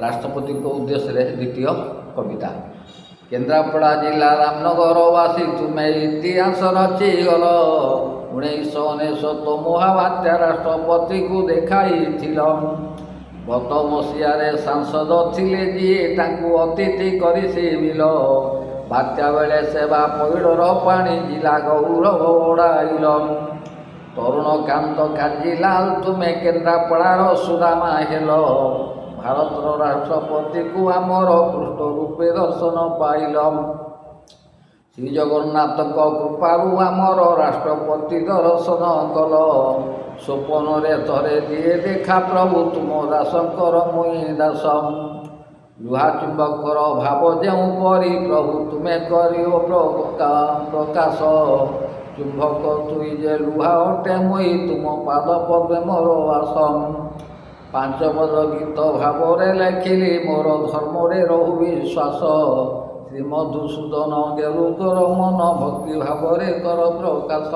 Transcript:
ରାଷ୍ଟ୍ରପତିଙ୍କ ଉଦ୍ଦେଶ୍ୟରେ ଦ୍ୱିତୀୟ କବିତା। କେନ୍ଦ୍ରାପଡ଼ା ଜିଲ୍ଲା ରାମନଗରବାସୀ ତୁମେ ଇତିହାସ ରଚିଗଲ। 1999 ମହାବାତ୍ୟା ରାଷ୍ଟ୍ରପତିକୁ ଦେଖାଇଥିଲ। ଗତ ମସିହାରେ ସାଂସଦ ଥିଲେ ଯିଏ ତାଙ୍କୁ ଅତିଥି କରି ସିବିଲ। ବାତ୍ୟା ବେଳେ ସେବା ପଇଡ଼ର ପାଣି ଜିଲ୍ଲା ଗୌରବ ବଢ଼ାଇଲ। ତରୁଣ କାନ୍ତ କାଞ୍ଜିଲାଲ ତୁମେ କେନ୍ଦ୍ରାପଡ଼ାର ସୁଦାମା ହେଲ। ଭାରତର ରାଷ୍ଟ୍ରପତିକୁ ଆମର କୃଷ୍ଣ ରୂପେ ଦର୍ଶନ ପାଇଲ। ଶ୍ରୀଜଗନ୍ନାଥଙ୍କ କୃପାରୁ ଆମର ରାଷ୍ଟ୍ରପତି ଦର୍ଶନ କଲ। ସ୍ୱପ୍ନରେ ଥରେ ଦିଏ ଦେଖା ପ୍ରଭୁ ତୁମ ଦାସଙ୍କର ମୁଇଁ ଦାସ। ଲୁହା ଚୁମ୍ବକର ଭାବ ଯେଉଁ ପରି ପ୍ରଭୁ ତୁମେ କରିବ ପ୍ରକାଶ। ଚୁମ୍ବକ ତୁଇ ଯେ ଲୁହା ଅଟେ ମୁଇଁ ତୁମ ପାଦ ପଦ୍ମେ ମୋର ବାସ। 5 ପଦ ଗୀତ ଭାବରେ ଲେଖିଲି ମୋର ଧର୍ମରେ ରହୁ ବିଶ୍ୱାସ। ଶ୍ରୀମଧୁସୂଦନ ଗେରୁକର ମନ ଭକ୍ତି ଭାବରେ କର ପ୍ରକାଶ।